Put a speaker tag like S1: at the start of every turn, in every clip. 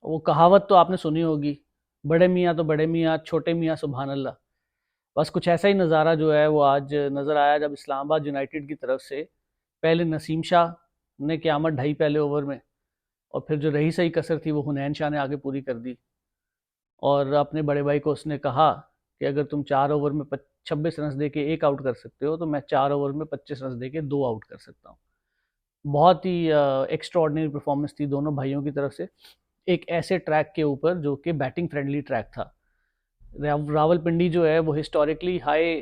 S1: वो कहावत तो आपने सुनी होगी, बड़े मियाँ तो बड़े मियाँ, छोटे मियाँ सुभान अल्लाह। बस कुछ ऐसा ही नज़ारा जो है वो आज नज़र आया जब इस्लामाबाद यूनाइटेड की तरफ से पहले नसीम शाह ने क़यामत ढाई पहले ओवर में, और फिर जो रही सही कसर थी वो हुनैन शाह ने आगे पूरी कर दी। और अपने बड़े भाई को उसने कहा कि अगर तुम 4 ओवर में 26 रन दे के एक आउट कर सकते हो तो मैं 4 ओवर में 25 रन दे के दो आउट कर सकता हूँ। बहुत ही एक्स्ट्रा ऑर्डिनरी परफॉर्मेंस थी दोनों भाइयों की तरफ से, एक ऐसे ट्रैक के ऊपर जो कि बैटिंग फ्रेंडली ट्रैक था। रावलपिंडी जो है वो हिस्टोरिकली हाई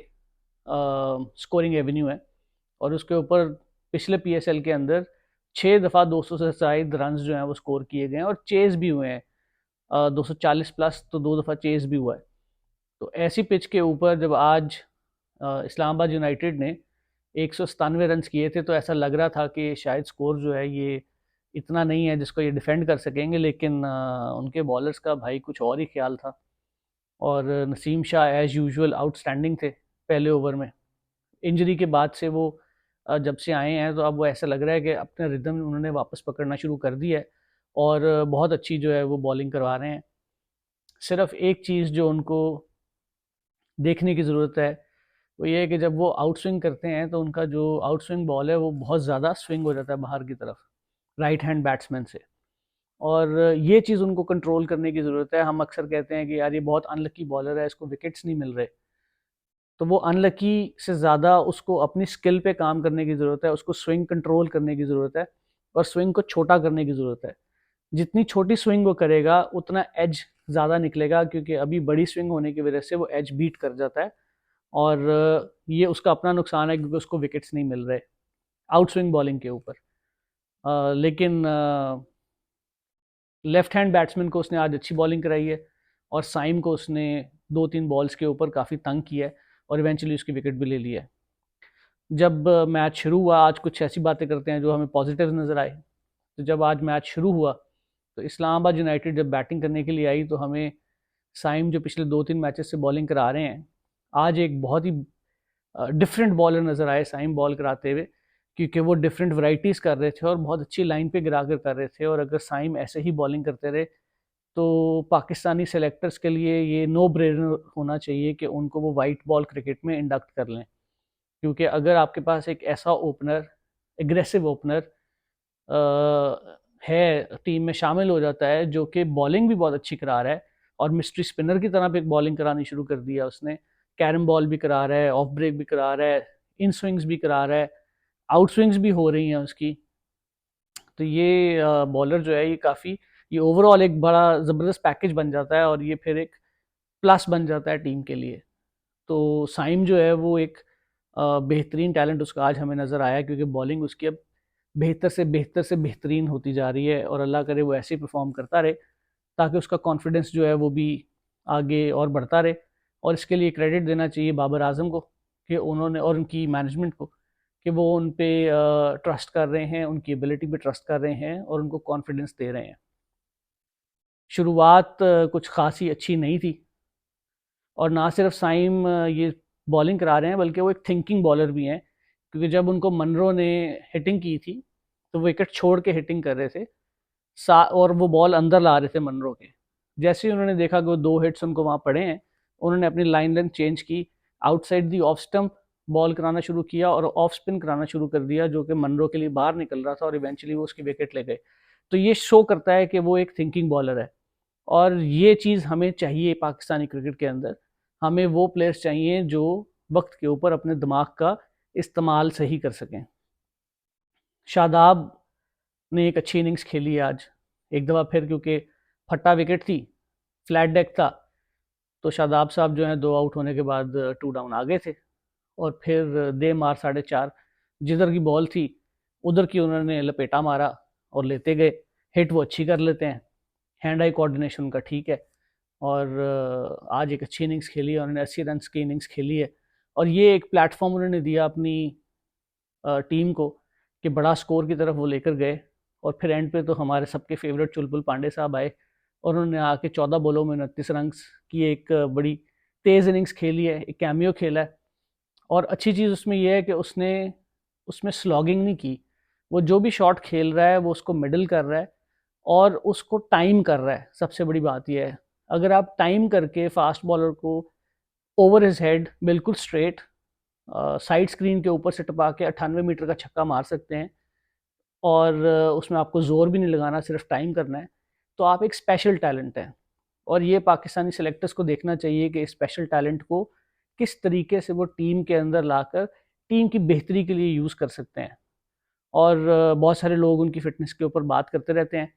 S1: स्कोरिंग एवेन्यू है, और उसके ऊपर पिछले पीएसएल के अंदर 6 दफ़ा 200 से शायद रन जो हैं वो स्कोर किए गए हैं, और चेज भी हुए हैं 240 प्लस, तो 2 दफ़ा चेज भी हुआ है। तो ऐसी पिच के ऊपर जब आज इस्लामाबाद यूनाइटेड ने 197 रन किए थे, तो ऐसा लग रहा था कि शायद स्कोर जो है ये इतना नहीं है जिसको ये डिफेंड कर सकेंगे, लेकिन उनके बॉलर्स का भाई कुछ और ही ख्याल था। और Naseem Shah as usual outstanding थे पहले ओवर में। इंजरी के बाद से वो जब से आए हैं तो अब वो ऐसा लग रहा है कि अपना रिदम उन्होंने वापस पकड़ना शुरू कर दिया है, और बहुत अच्छी जो है वो बॉलिंग करवा रहे हैं। सिर्फ एक चीज़ जो उनको देखने की ज़रूरत है वो ये है कि जब वो आउट स्विंग करते हैं तो उनका जो आउट स्विंग बॉल है वो बहुत ज़्यादा स्विंग हो जाता है बाहर की तरफ, राइट हैंड बैट्समैन से। और ये चीज़ उनको कंट्रोल करने की ज़रूरत है। हम अक्सर कहते हैं कि यार ये बहुत अनलकी बॉलर है, इसको विकेट्स नहीं मिल रहे। तो वो अनलकी से ज़्यादा उसको अपनी स्किल पे काम करने की ज़रूरत है, उसको स्विंग कंट्रोल करने की ज़रूरत है, और स्विंग को छोटा करने की ज़रूरत है। जितनी छोटी स्विंग वो करेगा उतना एज ज़्यादा निकलेगा, क्योंकि अभी बड़ी स्विंग होने की वजह से वो एज बीट कर जाता है, और ये उसका अपना नुकसान है क्योंकि उसको विकेट्स नहीं मिल रहे आउट स्विंग बॉलिंग के ऊपर। लेकिन लेफ्ट हैंड बैट्समैन को उसने आज अच्छी बॉलिंग कराई है, और साइम को उसने 2-3 बॉल्स के ऊपर काफ़ी तंग किया है, और इवेंचुअली उसकी विकेट भी ले ली है। जब मैच शुरू हुआ, आज कुछ ऐसी बातें करते हैं जो हमें पॉजिटिव नज़र आए। तो जब आज मैच शुरू हुआ तो इस्लामाबाद यूनाइटेड जब बैटिंग करने के लिए आई तो हमें साइम जो पिछले 2-3 मैचेस से बॉलिंग करा रहे हैं, आज एक बहुत ही डिफरेंट बॉलर नज़र आए साइम बॉल कराते हुए, क्योंकि वो डिफरेंट वैरायटीज़ कर रहे थे और बहुत अच्छी लाइन पे गिरा कर रहे थे। और अगर साइम ऐसे ही बॉलिंग करते रहे तो पाकिस्तानी सेलेक्टर्स के लिए ये नो ब्रेनर होना चाहिए कि उनको वो वाइट बॉल क्रिकेट में इंडक्ट कर लें, क्योंकि अगर आपके पास एक ऐसा ओपनर, एग्रेसिव ओपनर है, टीम में शामिल हो जाता है जो कि बॉलिंग भी बहुत अच्छी करा रहा है, और मिस्ट्री स्पिनर की तरह भी बॉलिंग करानी शुरू कर दिया उसने, कैरम बॉल भी करा रहा है, ऑफ ब्रेक भी करा रहा है, इन स्विंग्स भी करा रहा है, आउट स्विंग्स भी हो रही हैं उसकी। तो ये बॉलर जो है ये काफ़ी, ये ओवरऑल एक बड़ा ज़बरदस्त पैकेज बन जाता है, और ये फिर एक प्लस बन जाता है टीम के लिए। तो साइम जो है वो एक बेहतरीन टैलेंट उसका आज हमें नज़र आया, क्योंकि बॉलिंग उसकी अब बेहतर से बेहतरीन होती जा रही है, और अल्लाह करे वो ऐसे ही परफॉर्म करता रहे, ताकि उसका कॉन्फिडेंस जो है वो भी आगे और बढ़ता रहे। और इसके लिए क्रेडिट देना चाहिए बाबर आजम को कि उन्होंने, और उनकी मैनेजमेंट को, कि वो उन पे ट्रस्ट कर रहे हैं, उनकी एबिलिटी पे ट्रस्ट कर रहे हैं, और उनको कॉन्फिडेंस दे रहे हैं। शुरुआत कुछ खासी अच्छी नहीं थी, और ना सिर्फ साइम ये बॉलिंग करा रहे हैं बल्कि वो एक थिंकिंग बॉलर भी हैं, क्योंकि जब उनको मनरो ने हिटिंग की थी तो वो विकेट छोड़ के हिटिंग कर रहे थे, और वो बॉल अंदर ला रहे थे मनरो के। जैसे ही उन्होंने देखा कि वो 2 हिट्स उनको वहाँ पड़े हैं, उन्होंने अपनी लाइन लेंथ चेंज की, outside the off stump ball कराना शुरू किया, और ऑफ स्पिन कराना शुरू कर दिया, जो कि मनरो के लिए बाहर निकल रहा था, और इवेंचुअली वो उसकी विकेट ले गए। तो ये शो करता है कि वो एक थिंकिंग बॉलर है, और ये चीज़ हमें चाहिए पाकिस्तानी क्रिकेट के अंदर। हमें वो प्लेयर्स चाहिए जो वक्त के ऊपर अपने दिमाग का इस्तेमाल सही कर सकें। शादाब ने एक अच्छी इनिंग्स खेली है आज, एक दफ़ा फिर, क्योंकि फट्टा विकेट थी, फ्लैट डेक था, तो शादाब साहब जो हैं 2 आउट होने के बाद 2 डाउन आ गए थे, और फिर दे मार 4.5, जिधर की बॉल थी उधर की उन्होंने लपेटा मारा और लेते गए। हिट वो अच्छी कर लेते हैं, हैंड आई कोऑर्डिनेशन उनका ठीक है, और आज एक अच्छी इनिंग्स खेली है, उन्होंने 80 रन की इनिंग्स खेली है, और ये एक प्लेटफॉर्म उन्होंने दिया अपनी टीम को कि बड़ा स्कोर की तरफ वो लेकर गए। और फिर एंड पे तो हमारे सबके फेवरेट चुलबुल पांडे साहब आए, और उन्होंने आके 14 बॉलों में 29 रन की एक बड़ी तेज़ इनिंग्स खेली है, एक कैमियो खेला है। और अच्छी चीज़ उसमें यह है कि उसने उसमें स्लॉगिंग नहीं की, वो जो भी शॉट खेल रहा है वो उसको मिडल कर रहा है, और उसको टाइम कर रहा है। सबसे बड़ी बात यह है, अगर आप टाइम करके फास्ट बॉलर को ओवर हिज हेड बिल्कुल स्ट्रेट साइड स्क्रीन के ऊपर से टपा के 98 मीटर का छक्का मार सकते हैं और उसमें आपको ज़ोर भी नहीं लगाना, सिर्फ टाइम करना है, तो आप एक स्पेशल टैलेंट हैं। और ये पाकिस्तानी सेलेक्टर्स को देखना चाहिए कि स्पेशल टैलेंट को किस तरीके से वो टीम के अंदर लाकर टीम की बेहतरी के लिए यूज़ कर सकते हैं। और बहुत सारे लोग उनकी फ़िटनेस के ऊपर बात करते रहते हैं,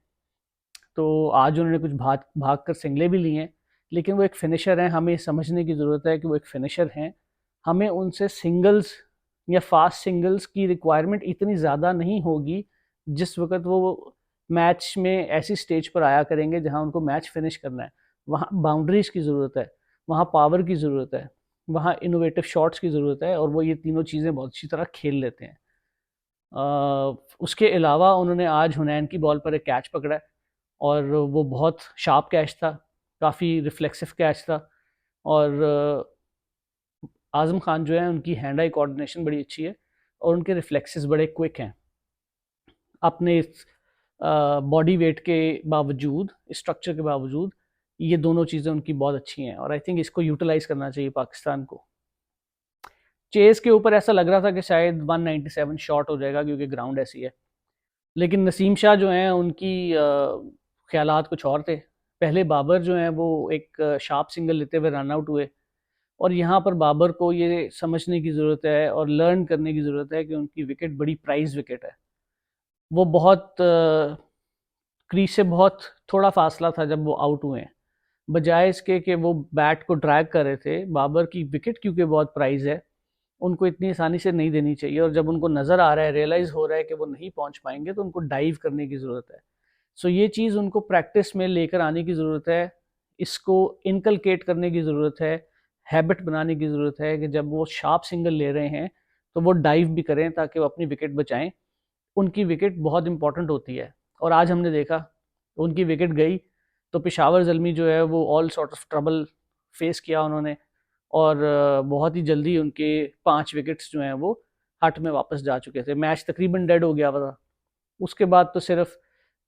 S1: तो आज उन्होंने कुछ भाग भाग कर सिंगलें भी ली हैं, लेकिन वो एक फ़िनिशर हैं। हमें समझने की ज़रूरत है कि वो एक फ़िनिशर हैं। हमें उनसे सिंगल्स या फास्ट सिंगल्स की रिक्वायरमेंट इतनी ज़्यादा नहीं होगी जिस वक्त वो मैच में ऐसी स्टेज पर आया करेंगे जहां उनको मैच फिनिश करना है। वहाँ बाउंड्रीज की ज़रूरत है, वहाँ पावर की ज़रूरत है, वहाँ इनोवेटिव शॉट्स की ज़रूरत है, और वो ये तीनों चीज़ें बहुत अच्छी तरह खेल लेते हैं। उसके अलावा उन्होंने आज हुनैन की बॉल पर एक कैच पकड़ा है और वो बहुत शार्प कैच था, काफ़ी रिफ्लेक्सिव कैच था। और आज़म खान जो है उनकी हैंड आई कोऑर्डिनेशन बड़ी अच्छी है और उनके रिफ्लेक्सेस बड़े क्विक हैं। अपने इस बॉडी वेट के बावजूद, स्ट्रक्चर के बावजूद, ये दोनों चीज़ें उनकी बहुत अच्छी हैं और आई थिंक इसको यूटिलाइज़ करना चाहिए पाकिस्तान को। चेस के ऊपर ऐसा लग रहा था कि शायद 197 शॉट हो जाएगा क्योंकि ग्राउंड ऐसी है, लेकिन नसीम शाह जो हैं उनकी ख्यालात कुछ और थे। पहले बाबर जो हैं वो एक शार्प सिंगल लेते हुए रन आउट हुए, और यहाँ पर बाबर को ये समझने की ज़रूरत है और लर्न करने की ज़रूरत है कि उनकी विकेट बड़ी प्राइज विकेट है। वो बहुत क्रीज से बहुत थोड़ा फासला था जब वो आउट हुए हैं, बजाय इसके कि वो बैट को ड्रैग कर रहे थे। बाबर की विकेट क्योंकि बहुत प्राइज है, उनको इतनी आसानी से नहीं देनी चाहिए, और जब उनको नज़र आ रहा है, रियलाइज़ हो रहा है कि वो नहीं पहुंच पाएंगे, तो उनको डाइव करने की ज़रूरत है। सो ये चीज़ उनको प्रैक्टिस में लेकर आने की ज़रूरत है, इसको इनकलकेट करने की ज़रूरत है, हैबिट बनाने की ज़रूरत है कि जब वो शार्प सिंगल ले रहे हैं तो वो डाइव भी करें ताकि वो अपनी विकेट बचाएं। उनकी विकेट बहुत इंपॉर्टेंट होती है, और आज हमने देखा उनकी विकेट गई तो पेशावर ज़ल्मी जो है वो all sort of trouble face किया उन्होंने, और बहुत ही जल्दी उनके 5 विकेट्स जो हैं वो हट में वापस जा चुके थे। मैच तकरीबन डेड हो गया था। उसके बाद तो सिर्फ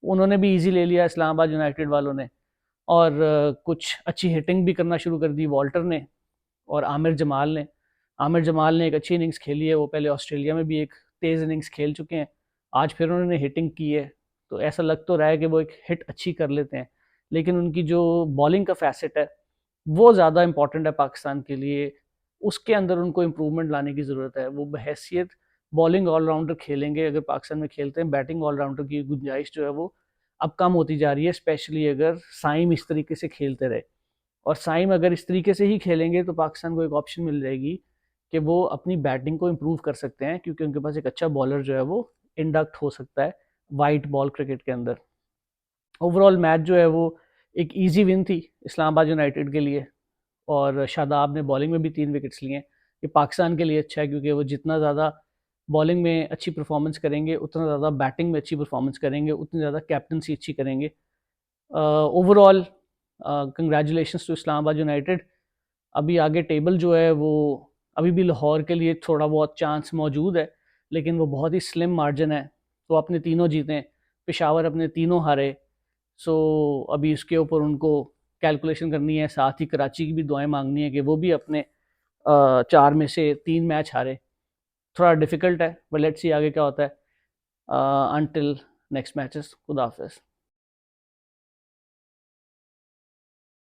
S1: उन्होंने भी इजी ले लिया इस्लामाबाद यूनाइटेड वालों ने, और कुछ अच्छी हिटिंग भी करना शुरू कर दी वॉल्टर ने और आमिर जमाल ने। आमिर जमाल ने एक अच्छी इनिंग्स खेली है, वो पहले ऑस्ट्रेलिया में भी एक तेज़ इनिंग्स खेल चुके हैं, आज फिर उन्होंने हिटिंग की है, तो ऐसा लग तो रहा है कि वो एक हिट अच्छी कर लेते हैं। लेकिन उनकी जो बॉलिंग का फैसेट है वो ज़्यादा इंपॉर्टेंट है पाकिस्तान के लिए, उसके अंदर उनको इम्प्रूवमेंट लाने की ज़रूरत है। वो बहैसियत बॉलिंग ऑलराउंडर खेलेंगे अगर पाकिस्तान में खेलते हैं, बैटिंग ऑलराउंडर की गुंजाइश जो है वो अब कम होती जा रही है, स्पेशली अगर साइम इस तरीके से खेलते रहे। और साइम अगर इस तरीके से ही खेलेंगे तो पाकिस्तान को एक ऑप्शन मिल जाएगी कि वो अपनी बैटिंग को इम्प्रूव कर सकते हैं, क्योंकि उनके पास एक अच्छा बॉलर जो है वो इंडक्ट हो सकता है वाइट बॉल क्रिकेट के अंदर। ओवरऑल मैच जो है वो एक इजी विन थी इस्लामाबाद यूनाइटेड के लिए, और शादाब ने बॉलिंग में भी 3 विकेट्स लिए हैं। ये पाकिस्तान के लिए अच्छा है क्योंकि वो जितना ज़्यादा बॉलिंग में अच्छी परफॉर्मेंस करेंगे उतना ज़्यादा बैटिंग में अच्छी परफॉर्मेंस करेंगे, उतनी ज़्यादा कैप्टनसी अच्छी करेंगे। Overall congratulations to Islamabad United. अभी आगे टेबल जो है वो अभी भी लाहौर के लिए थोड़ा बहुत चांस मौजूद है, लेकिन वो बहुत ही स्लिम मार्जिन है। तो अपने तीनों जीतें, पेशावर अपने तीनों हारे, सो अभी इसके ऊपर उनको कैलकुलेशन करनी है, साथ ही कराची की भी दुआएं मांगनी है कि वो भी अपने 4 में से 3 मैच हारे। थोड़ा डिफिकल्ट है, बट लेट्स सी आगे क्या होता है। अनटिल नेक्स्ट मैचेस, खुदा हाफिज़।